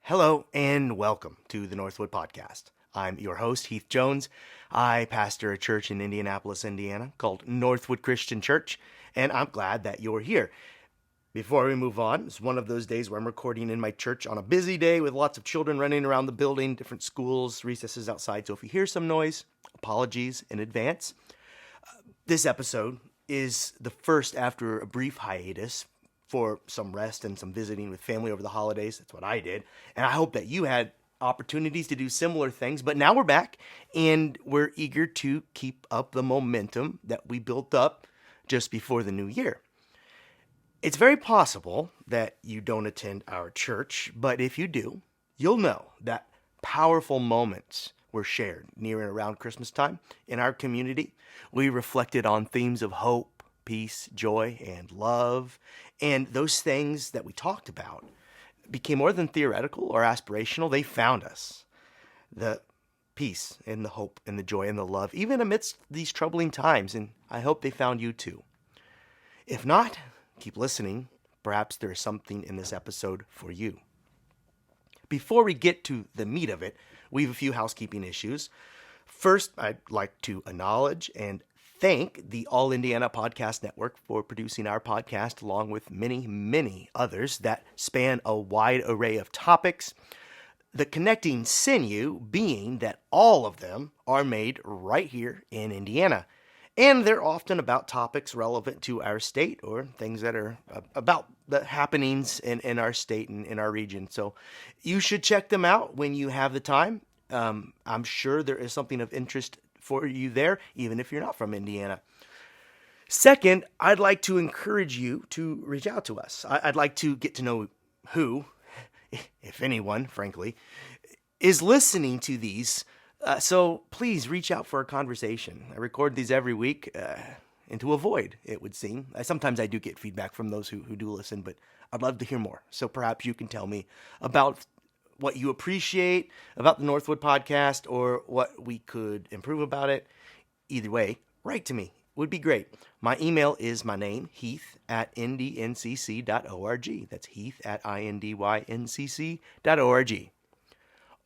Hello and welcome to the Northwood Podcast. I'm your host, Heath Jones. I pastor a church in Indianapolis, Indiana called Northwood Christian Church, and I'm glad that you're here. Before we move on, it's one of those days where I'm recording in my church on a busy day with lots of children running around the building, different schools, recesses outside. So if you hear some noise, apologies in advance. This episode is the first after a brief hiatus for some rest and some visiting with family over the holidays. That's what I did. And I hope that you had opportunities to do similar things. But now we're back and we're eager to keep up the momentum that we built up just before the new year. It's very possible that you don't attend our church, but if you do, you'll know that powerful moments were shared near and around Christmas time in our community. We reflected on themes of hope, peace, joy, and love. And those things that we talked about became more than theoretical or aspirational. They found us. The peace and the hope and the joy and the love, even amidst these troubling times. And I hope they found you too. If not, keep listening. Perhaps there is something in this episode for you. Before we get to the meat of it, we have a few housekeeping issues. First, I'd like to acknowledge and thank the All Indiana Podcast Network for producing our podcast, along with many, many others that span a wide array of topics. The connecting sinew being that all of them are made right here in Indiana. And they're often about topics relevant to our state or things that are about the happenings in our state and in our region. So you should check them out when you have the time. I'm sure there is something of interest for you there, even if you're not from Indiana. Second, I'd like to encourage you to reach out to us. I'd like to get to know who, if anyone, frankly, is listening to these. So please reach out for a conversation. I record these every week into a void, it would seem. Sometimes I do get feedback from those who do listen, but I'd love to hear more. So perhaps you can tell me about what you appreciate about the Northwood Podcast or what we could improve about it. Either way, write to me. Would be great. My email is my name, Heath at ndncc.org. That's Heath at indyncc.org.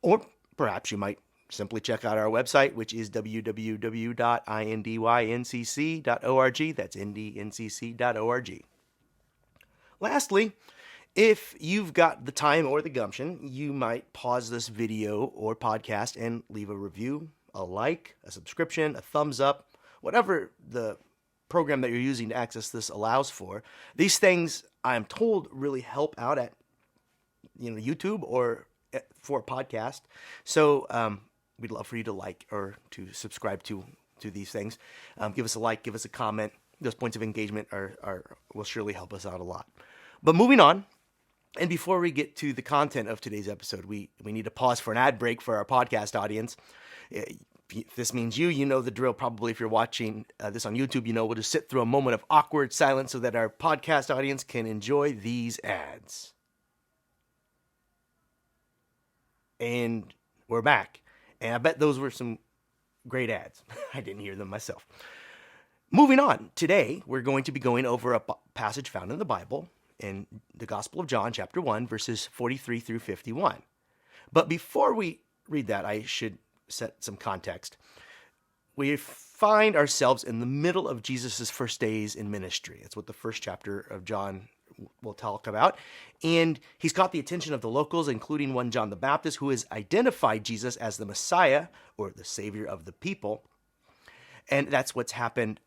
Or perhaps you might simply check out our website, which is www.indyncc.org. That's ndncc.org. Lastly, if you've got the time or the gumption, you might pause this video or podcast and leave a review, a like, a subscription, a thumbs up, whatever the program that you're using to access this allows for. These things, I'm told, really help out at YouTube or for a podcast. So we'd love for you to like or to subscribe to these things. Give us a like, give us a comment. Those points of engagement will surely help us out a lot. But moving on, and before we get to the content of today's episode, we need to pause for an ad break for our podcast audience. If this means you know the drill. Probably if you're watching this on YouTube, we'll just sit through a moment of awkward silence so that our podcast audience can enjoy these ads. And we're back. And I bet those were some great ads. I didn't hear them myself. Moving on, today we're going to be going over a passage found in the Bible, in the Gospel of John, chapter 1, verses 43 through 51. But before we read that, I should set some context. We find ourselves in the middle of Jesus' first days in ministry. That's what the first chapter of John will talk about. And he's caught the attention of the locals, including one John the Baptist, who has identified Jesus as the Messiah, or the Savior of the people. And that's what's happened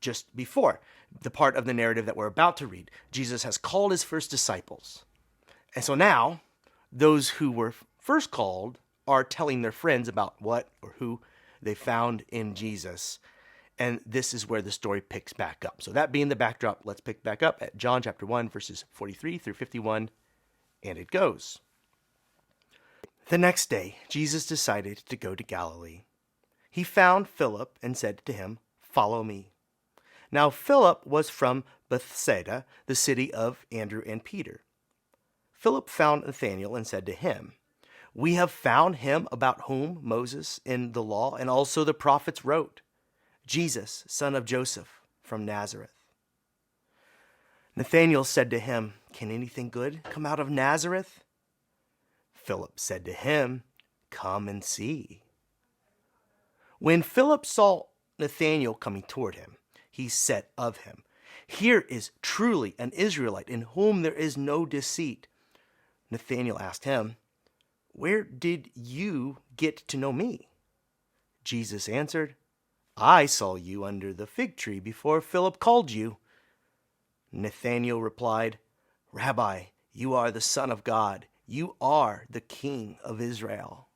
just before the part of the narrative that we're about to read. Jesus has called his first disciples. And so now, those who were first called are telling their friends about what or who they found in Jesus. And this is where the story picks back up. So that being the backdrop, let's pick back up at John chapter 1, verses 43 through 51. And it goes. The next day, Jesus decided to go to Galilee. He found Philip and said to him, "Follow me." Now Philip was from Bethsaida, the city of Andrew and Peter. Philip found Nathanael and said to him, "We have found him about whom Moses in the law and also the prophets wrote, Jesus, son of Joseph, from Nazareth." Nathanael said to him, "Can anything good come out of Nazareth?" Philip said to him, "Come and see." When Philip saw Nathanael coming toward him, he said of him, "Here is truly an Israelite in whom there is no deceit." Nathanael asked him, "Where did you get to know me?" Jesus answered, "I saw you under the fig tree before Philip called you." Nathanael replied, "Rabbi, you are the Son of God. You are the King of Israel."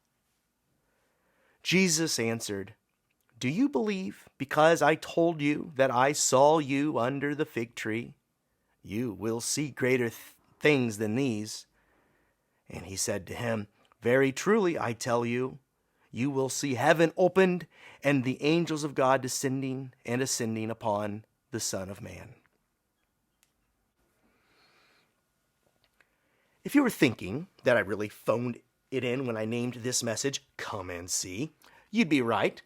Jesus answered, "Do you believe because I told you that I saw you under the fig tree? You will see greater things than these." And he said to him, "Very truly I tell you, you will see heaven opened and the angels of God descending and ascending upon the Son of Man." If you were thinking that I really phoned it in when I named this message, "Come and See," you'd be right.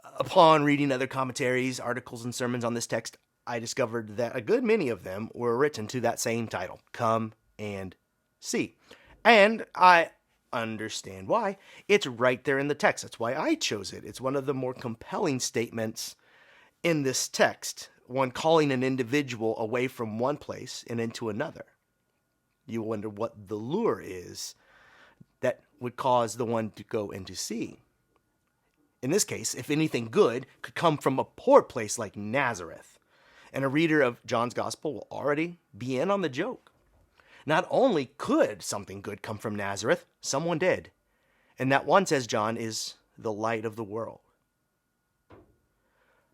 Upon reading other commentaries, articles, and sermons on this text, I discovered that a good many of them were written to that same title, "Come and See." And I understand why. It's right there in the text. That's why I chose it. It's one of the more compelling statements in this text, one calling an individual away from one place and into another. You wonder what the lure is that would cause the one to go and to see. In this case, if anything good could come from a poor place like Nazareth, and a reader of John's Gospel will already be in on the joke. Not only could something good come from Nazareth, someone did. And that one, says John, is the light of the world.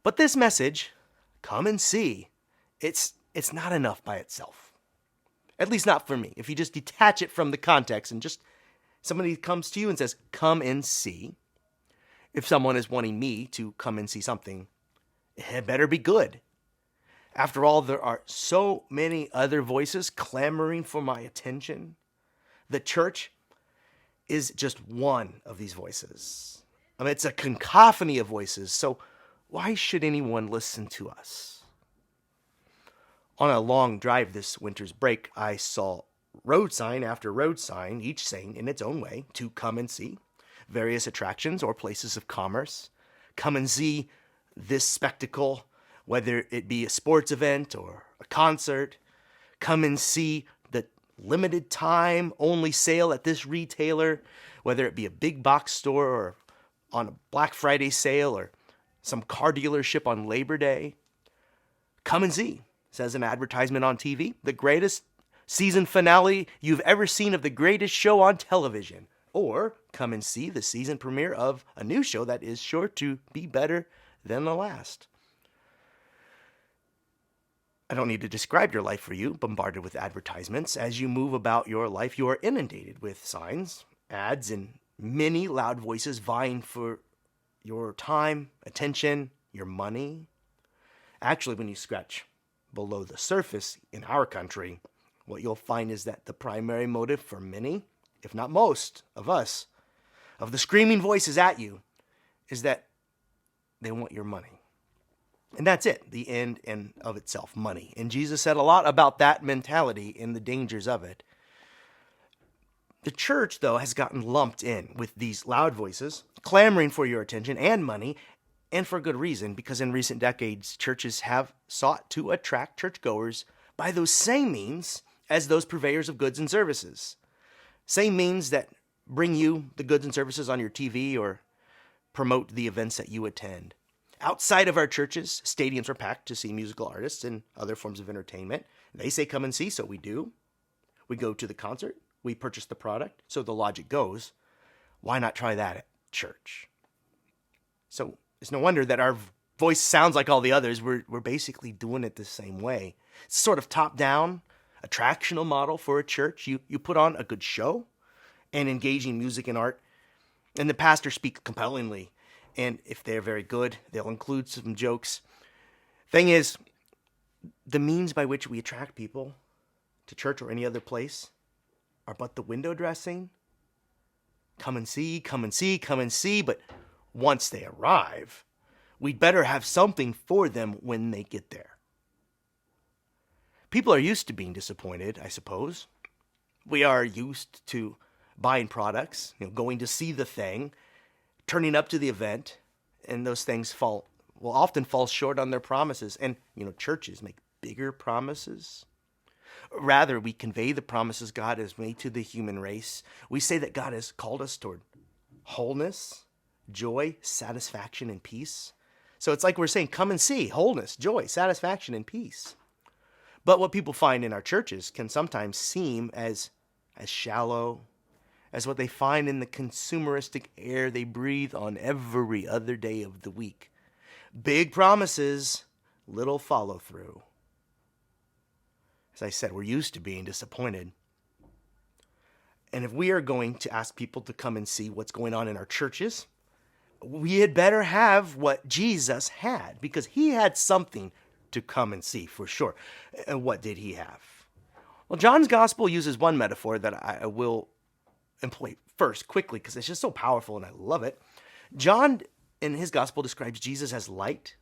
But this message, "Come and see," it's not enough by itself. At least not for me. If you just detach it from the context and just somebody comes to you and says, "Come and see," if someone is wanting me to come and see something, it better be good. After all, there are so many other voices clamoring for my attention. The church is just one of these voices. I mean, it's a cacophony of voices, so why should anyone listen to us? On a long drive this winter's break, I saw road sign after road sign, each saying in its own way, "To come and see," various attractions or places of commerce. Come and see this spectacle, whether it be a sports event or a concert. Come and see the limited time only sale at this retailer, whether it be a big box store or on a Black Friday sale or some car dealership on Labor Day. Come and see, says an advertisement on TV, the greatest season finale you've ever seen of the greatest show on television. Or come and see the season premiere of a new show that is sure to be better than the last. I don't need to describe your life for you, bombarded with advertisements. As you move about your life, you are inundated with signs, ads, and many loud voices vying for your time, attention, your money. Actually, when you scratch below the surface in our country, what you'll find is that the primary motive for many, if not most, of us, of the screaming voices at you, is that they want your money. And that's it, the end in of itself, money. And Jesus said a lot about that mentality and the dangers of it. The church, though, has gotten lumped in with these loud voices, clamoring for your attention and money, and for good reason, because in recent decades, churches have sought to attract churchgoers by those same means as those purveyors of goods and services. Same means that bring you the goods and services on your TV or promote the events that you attend. Outside of our churches, stadiums are packed to see musical artists and other forms of entertainment. They say come and see, so we do. We go to the concert, we purchase the product, so the logic goes, why not try that at church? So it's no wonder that our voice sounds like all the others. We're basically doing it the same way. It's sort of top-down, attractional model for a church. You put on a good show and engaging music and art, and the pastor speaks compellingly. And if they're very good, they'll include some jokes. Thing is, the means by which we attract people to church or any other place are but the window dressing. Come and see, come and see, come and see. But once they arrive, we'd better have something for them when they get there. People are used to being disappointed, I suppose. We are used to buying products, going to see the thing, turning up to the event, and those things often fall short on their promises. And, churches make bigger promises. Rather, we convey the promises God has made to the human race. We say that God has called us toward wholeness, joy, satisfaction, and peace. So it's like we're saying, come and see wholeness, joy, satisfaction, and peace. But what people find in our churches can sometimes seem as shallow as what they find in the consumeristic air they breathe on every other day of the week. Big promises, little follow through. As I said, we're used to being disappointed. And if we are going to ask people to come and see what's going on in our churches, we had better have what Jesus had, because he had something to come and see for sure. And what did he have? Well, John's gospel uses one metaphor that I will employ first quickly because it's just so powerful and I love it. John in his gospel describes Jesus as light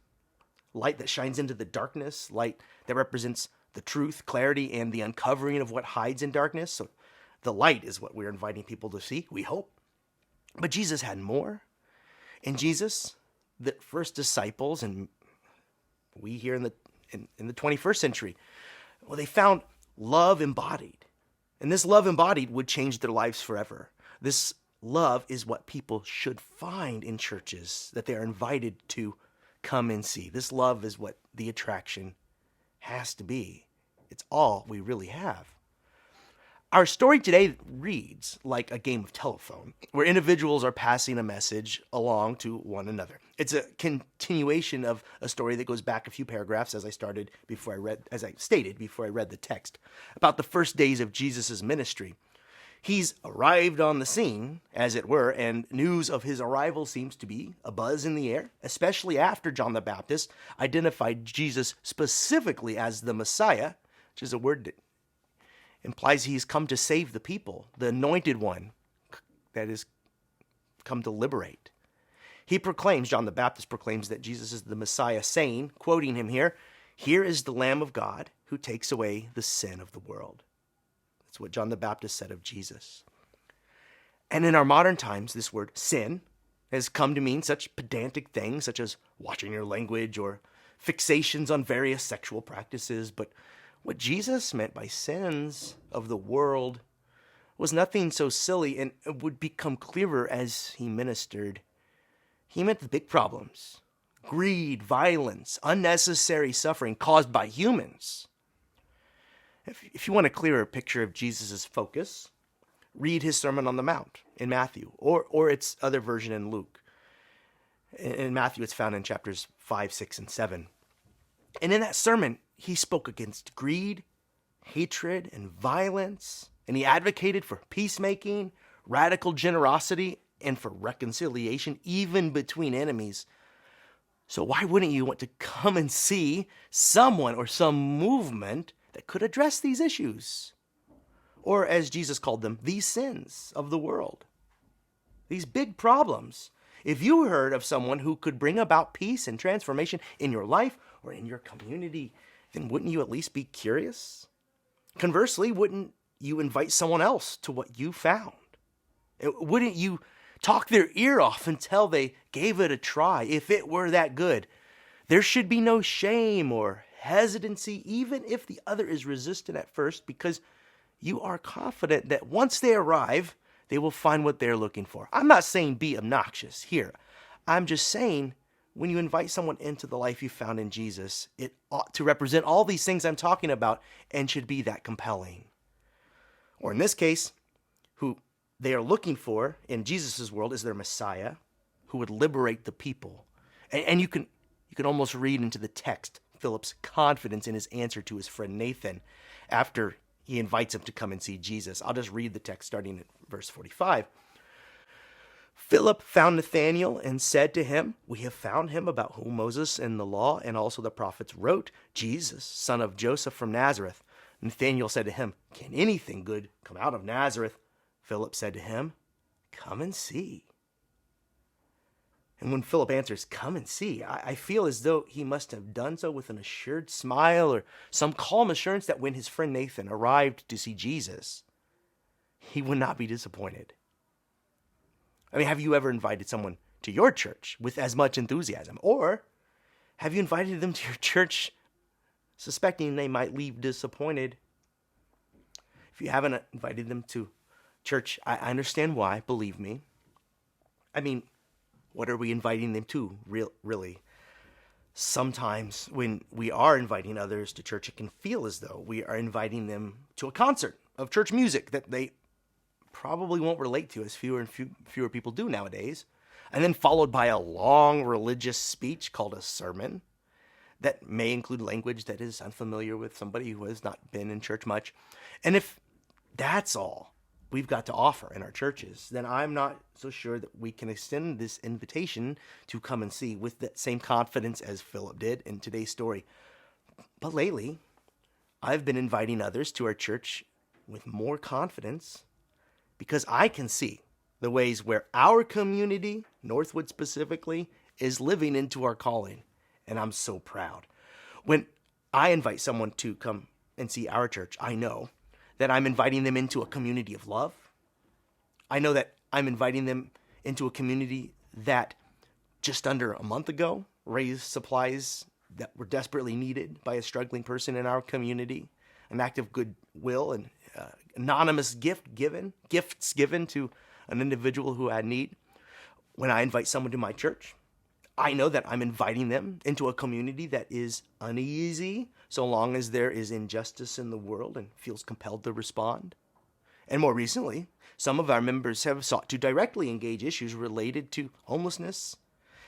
that shines into the darkness, light that represents the truth, clarity, and the uncovering of what hides in darkness. So the light is what we're inviting people to see, we hope. But Jesus had more. In Jesus, the first disciples, and we here in the 21st century, well, they found love embodied. And this love embodied would change their lives forever. This love is what people should find in churches that they are invited to come and see. This love is what the attraction has to be. It's all we really have. Our story today reads like a game of telephone, where individuals are passing a message along to one another. It's a continuation of a story that goes back a few paragraphs, as I stated before I read the text, about the first days of Jesus' ministry. He's arrived on the scene, as it were, and news of his arrival seems to be a buzz in the air, especially after John the Baptist identified Jesus specifically as the Messiah, which is a word that implies he's come to save the people, the anointed one that is come to liberate. John the Baptist proclaims that Jesus is the Messiah, saying, quoting him here, "Here is the Lamb of God who takes away the sin of the world." That's what John the Baptist said of Jesus. And in our modern times, this word sin has come to mean such pedantic things such as watching your language or fixations on various sexual practices. But what Jesus meant by sins of the world was nothing so silly, and it would become clearer as he ministered. He meant the big problems: greed, violence, unnecessary suffering caused by humans. If you want a clearer picture of Jesus' focus, read his Sermon on the Mount in Matthew, or its other version in Luke. In Matthew, it's found in chapters 5, 6, and 7. And in that sermon, he spoke against greed, hatred, and violence, and he advocated for peacemaking, radical generosity, and for reconciliation, even between enemies. So why wouldn't you want to come and see someone or some movement that could address these issues? Or, as Jesus called them, these sins of the world. These big problems. If you heard of someone who could bring about peace and transformation in your life or in your community, then wouldn't you at least be curious? Conversely, wouldn't you invite someone else to what you found? Wouldn't you talk their ear off until they gave it a try, if it were that good? There should be no shame or hesitancy, even if the other is resistant at first, because you are confident that once they arrive, they will find what they're looking for. I'm not saying be obnoxious here. I'm just saying when you invite someone into the life you found in Jesus, it ought to represent all these things I'm talking about and should be that compelling. Or in this case, who they are looking for in Jesus' world is their Messiah, who would liberate the people. And you can almost read into the text Philip's confidence in his answer to his friend Nathan after he invites him to come and see Jesus. I'll just read the text starting at verse 45. Philip found Nathanael and said to him, "We have found him about whom Moses and the law and also the prophets wrote, Jesus, son of Joseph from Nazareth." Nathanael said to him, "Can anything good come out of Nazareth?" Philip said to him, "Come and see." And when Philip answers, "Come and see," I feel as though he must have done so with an assured smile or some calm assurance that when his friend Nathan arrived to see Jesus, he would not be disappointed. I mean, have you ever invited someone to your church with as much enthusiasm? Or have you invited them to your church suspecting they might leave disappointed? If you haven't invited them to church, I understand why, believe me. I mean, what are we inviting them to, really? Sometimes when we are inviting others to church, it can feel as though we are inviting them to a concert of church music that they probably won't relate to, as fewer and fewer people do nowadays, and then followed by a long religious speech called a sermon that may include language that is unfamiliar with somebody who has not been in church much. And if that's all we've got to offer in our churches, then I'm not so sure that we can extend this invitation to come and see with that same confidence as Philip did in today's story. But lately, I've been inviting others to our church with more confidence because I can see the ways where our community, Northwood specifically, is living into our calling. And I'm so proud. When I invite someone to come and see our church, I know that I'm inviting them into a community of love. I know that I'm inviting them into a community that just under a month ago raised supplies that were desperately needed by a struggling person in our community, an act of goodwill and anonymous gifts given to an individual who had need. When I invite someone to my church, I know that I'm inviting them into a community that is uneasy so long as there is injustice in the world and feels compelled to respond. And more recently, some of our members have sought to directly engage issues related to homelessness,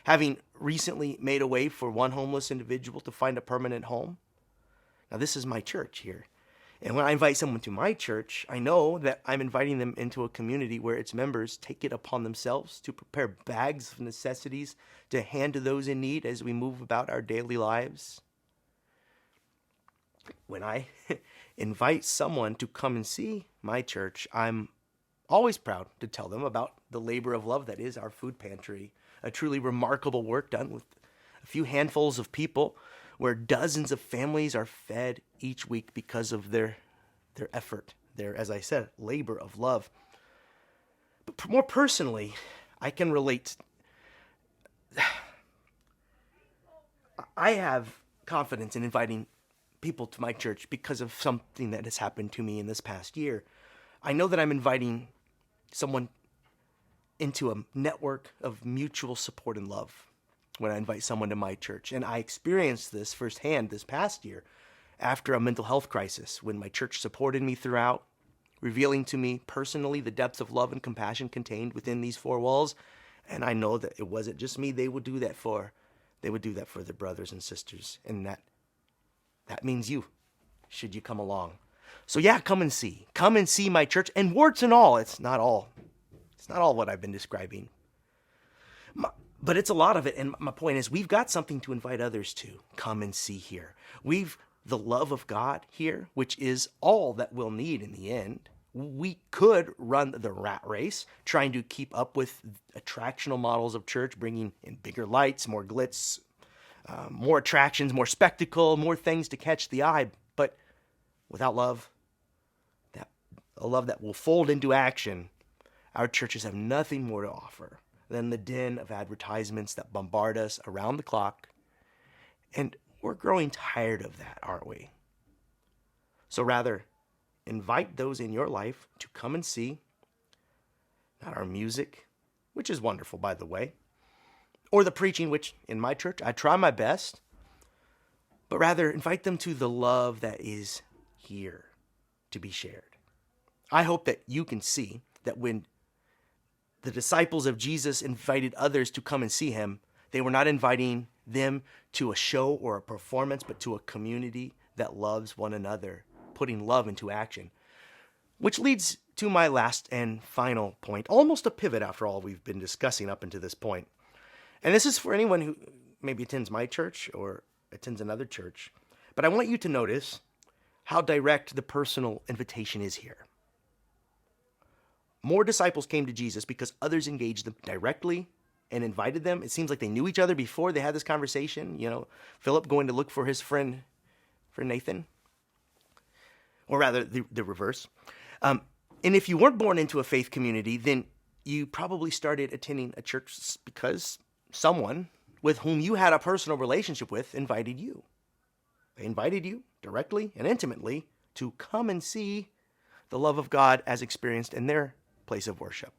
having recently made a way for one homeless individual to find a permanent home. Now, this is my church here. And when I invite someone to my church, I know that I'm inviting them into a community where its members take it upon themselves to prepare bags of necessities to hand to those in need as we move about our daily lives. When I invite someone to come and see my church, I'm always proud to tell them about the labor of love that is our food pantry, a truly remarkable work done with a few handfuls of people where dozens of families are fed each week because of their effort, their, as I said, labor of love. But more personally, I can relate. I have confidence in inviting people to my church because of something that has happened to me in this past year. I know that I'm inviting someone into a network of mutual support and love when I invite someone to my church. And I experienced this firsthand this past year after a mental health crisis when my church supported me throughout, revealing to me personally the depths of love and compassion contained within these four walls. And I know that it wasn't just me they would do that for. They would do that for their brothers and sisters. And that means you, should you come along. So yeah, come and see. Come and see my church. And warts and all, it's not all what I've been describing. But it's a lot of it. And my point is, we've got something to invite others to. Come and see here. We've the love of God here, which is all that we'll need in the end. We could run the rat race, trying to keep up with attractional models of church, bringing in bigger lights, more glitz, more attractions, more spectacle, more things to catch the eye. But without love, a love that will fold into action, our churches have nothing more to offer than the din of advertisements that bombard us around the clock. And we're growing tired of that, aren't we? So rather, invite those in your life to come and see, not our music, which is wonderful, by the way, or the preaching, which in my church, I try my best, but rather invite them to the love that is here to be shared. I hope that you can see that when the disciples of Jesus invited others to come and see him, they were not inviting them to a show or a performance, but to a community that loves one another, putting love into action. Which leads to my last and final point, almost a pivot after all we've been discussing up until this point. And this is for anyone who maybe attends my church or attends another church. But I want you to notice how direct the personal invitation is here. More disciples came to Jesus because others engaged them directly and invited them. It seems like they knew each other before they had this conversation. You know, Philip going to look for his friend Nathan. Or rather, the reverse. And if you weren't born into a faith community, then you probably started attending a church because someone with whom you had a personal relationship with invited you. They invited you directly and intimately to come and see the love of God as experienced in their place of worship.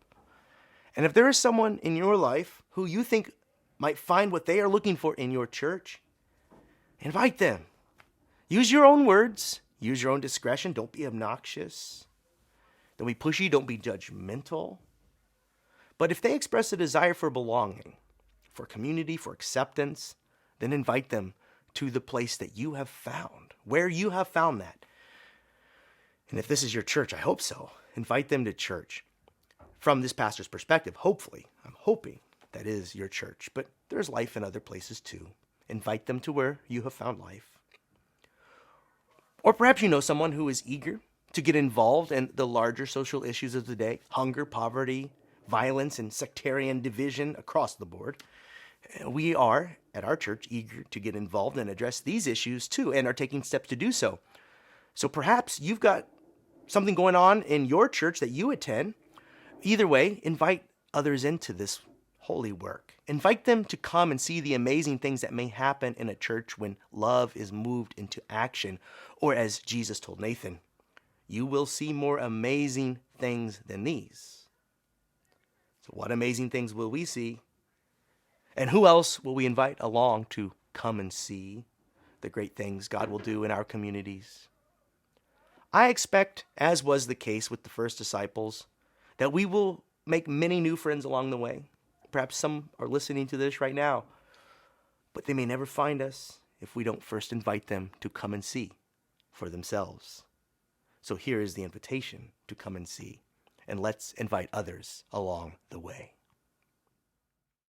And if there is someone in your life who you think might find what they are looking for in your church, invite them. Use your own words. Use your own discretion. Don't be obnoxious. Don't be pushy. Don't be judgmental. But if they express a desire for belonging, for community, for acceptance, then invite them to the place that you have found, where you have found that. And if this is your church, I hope so, invite them to church. From this pastor's perspective, hopefully, I'm hoping that is your church, but there's life in other places too. Invite them to where you have found life. Or perhaps you know someone who is eager to get involved in the larger social issues of the day: hunger, poverty, violence, and sectarian division across the board. We are, at our church, eager to get involved and address these issues too, and are taking steps to do so. So perhaps you've got something going on in your church that you attend. Either way, invite others into this holy work. Invite them to come and see the amazing things that may happen in a church when love is moved into action. Or as Jesus told Nathan, you will see more amazing things than these. So what amazing things will we see? And who else will we invite along to come and see the great things God will do in our communities? I expect, as was the case with the first disciples, that we will make many new friends along the way. Perhaps some are listening to this right now, but they may never find us if we don't first invite them to come and see for themselves. So here is the invitation to come and see, and let's invite others along the way.